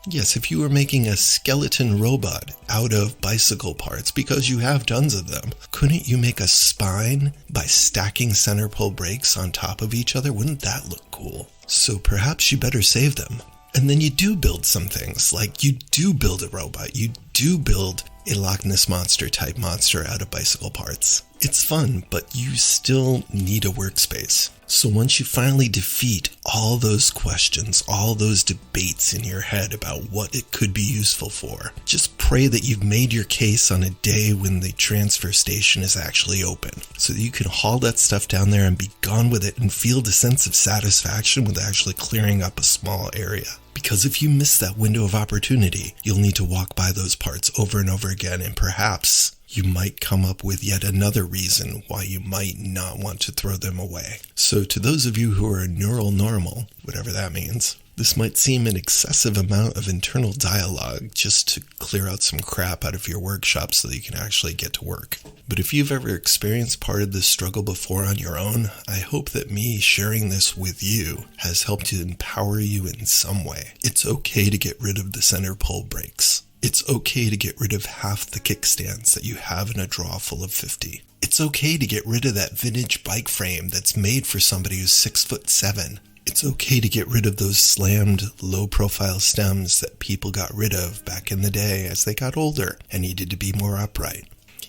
Yes, if you were making a skeleton robot out of bicycle parts, because you have tons of them, couldn't you make a spine by stacking center pole brakes on top of each other? Wouldn't that look cool? So perhaps you better save them. And then you do build some things, like you do build a robot, you do build a Loch Ness Monster type monster out of bicycle parts. It's fun, but you still need a workspace. So once you finally defeat all those questions, all those debates in your head about what it could be useful for, just pray that you've made your case on a day when the transfer station is actually open, so that you can haul that stuff down there and be gone with it and feel the sense of satisfaction with actually clearing up a small area. Because if you miss that window of opportunity, you'll need to walk by those parts over and over again, and perhaps you might come up with yet another reason why you might not want to throw them away. So to those of you who are neural normal, whatever that means, this might seem an excessive amount of internal dialogue just to clear out some crap out of your workshop so that you can actually get to work. But if you've ever experienced part of this struggle before on your own, I hope that me sharing this with you has helped to empower you in some way. It's okay to get rid of the center pole brakes. It's okay to get rid of half the kickstands that you have in a draw full of 50. It's okay to get rid of that vintage bike frame that's made for somebody who's 6'7". It's okay to get rid of those slammed, low-profile stems that people got rid of back in the day as they got older and needed to be more upright.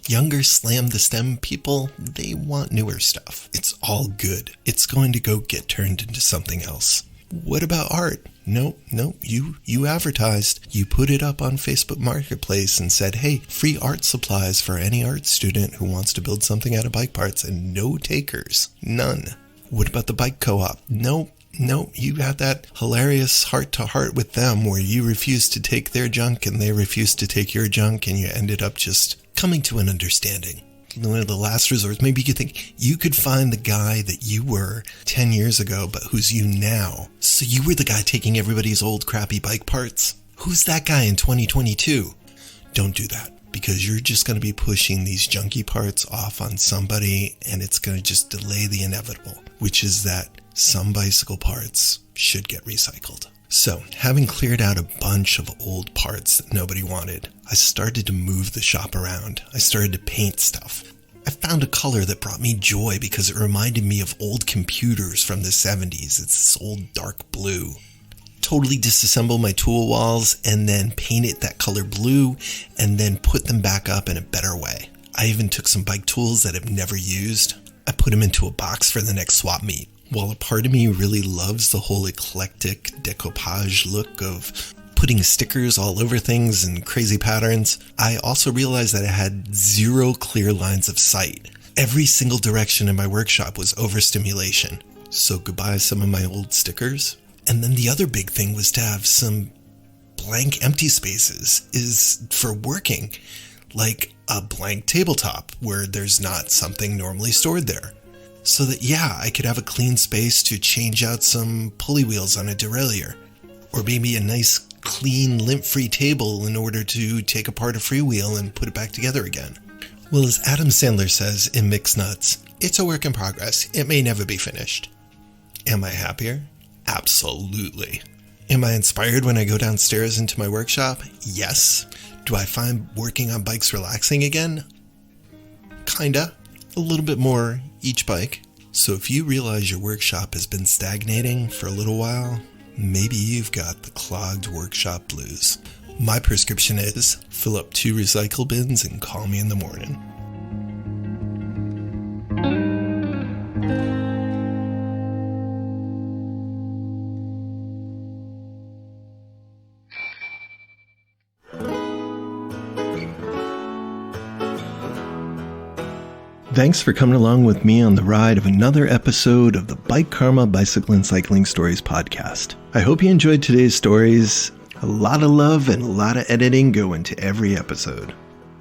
Younger slam-the-stem people, they want newer stuff. It's all good. It's going to go get turned into something else. What about art? No, you advertised. You put it up on Facebook Marketplace and said, hey, free art supplies for any art student who wants to build something out of bike parts, and no takers. None. What about the bike co-op? No, you had that hilarious heart-to-heart with them where you refused to take their junk and they refused to take your junk, and you ended up just coming to an understanding. One of the last resorts, maybe you could think you could find the guy that you were 10 years ago, but who's you now. So you were the guy taking everybody's old crappy bike parts. Who's that guy in 2022? Don't do that, because you're just going to be pushing these junky parts off on somebody, and it's going to just delay the inevitable, which is that some bicycle parts should get recycled. So, having cleared out a bunch of old parts that nobody wanted, I started to move the shop around. I started to paint stuff. I found a color that brought me joy because it reminded me of old computers from the 70s. It's this old dark blue. totally disassemble my tool walls and then paint it that color blue and then put them back up in a better way. I even took some bike tools that I've never used. I put them into a box for the next swap meet. While a part of me really loves the whole eclectic decoupage look of putting stickers all over things and crazy patterns, I also realized that I had zero clear lines of sight. Every single direction in my workshop was overstimulation. So goodbye some of my old stickers. And then the other big thing was to have some blank empty spaces is for working, like a blank tabletop where there's not something normally stored there. So that, I could have a clean space to change out some pulley wheels on a derailleur, or maybe a nice clean lint-free table in order to take apart a freewheel and put it back together again. Well, as Adam Sandler says in Mixed Nuts, it's a work in progress. It may never be finished. Am I happier? Absolutely. Am I inspired when I go downstairs into my workshop? Yes. Do I find working on bikes relaxing again? Kinda. A little bit more each bike. So if you realize your workshop has been stagnating for a little while, maybe you've got the clogged workshop blues. My prescription is fill up 2 recycle bins and call me in the morning. Thanks for coming along with me on the ride of another episode of the Bike Karma Bicycle and Cycling Stories podcast. I hope you enjoyed today's stories. A lot of love and a lot of editing go into every episode.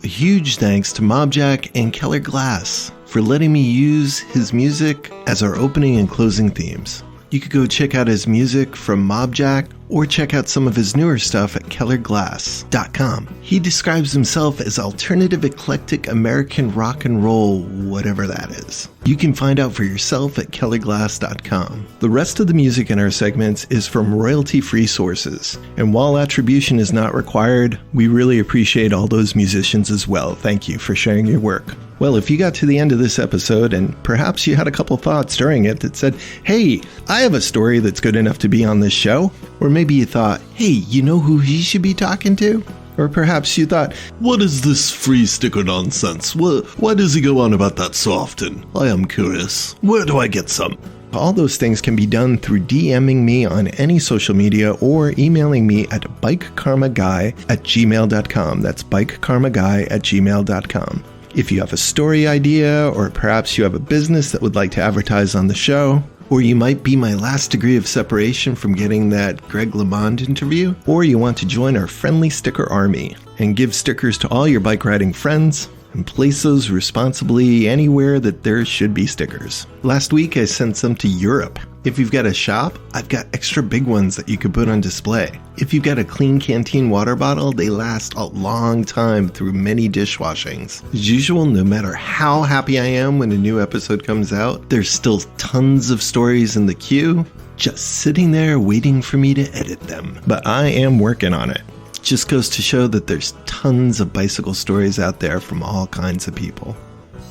A huge thanks to Mobjack and Keller Glass for letting me use his music as our opening and closing themes. You could go check out his music from Mobjack or check out some of his newer stuff at kellerglass.com. He describes himself as alternative eclectic American rock and roll, whatever that is. You can find out for yourself at kellerglass.com. The rest of the music in our segments is from royalty-free sources, and while attribution is not required, we really appreciate all those musicians as well. Thank you for sharing your work. Well, if you got to the end of this episode and perhaps you had a couple thoughts during it that said, hey, I have a story that's good enough to be on this show, or maybe you thought, hey, you know who he should be talking to? Or perhaps you thought, what is this free sticker nonsense? Why does he go on about that so often? I am curious. Where do I get some? All those things can be done through DMing me on any social media or emailing me at bikekarmaguy@gmail.com. That's bikekarmaguy@gmail.com. If you have a story idea, or perhaps you have a business that would like to advertise on the show, or you might be my last degree of separation from getting that Greg LeMond interview, or you want to join our friendly sticker army and give stickers to all your bike riding friends and place those responsibly anywhere that there should be stickers. Last week I sent some to Europe. If you've got a shop, I've got extra big ones that you could put on display. If you've got a clean canteen water bottle, they last a long time through many dishwashings. As usual, no matter how happy I am when a new episode comes out, there's still tons of stories in the queue, just sitting there waiting for me to edit them. But I am working on it. Just goes to show that there's tons of bicycle stories out there from all kinds of people.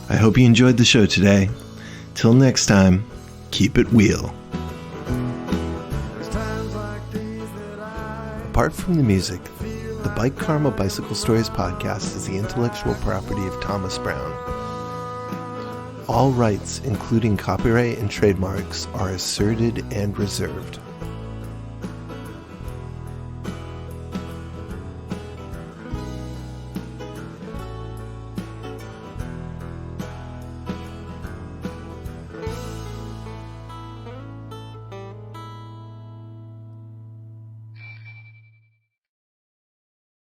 I hope you enjoyed the show today. Till next time, keep it wheel. Apart from the music, the Bike Karma Bicycle Stories podcast is the intellectual property of Thomas Brown. All rights, including copyright and trademarks, are asserted and reserved.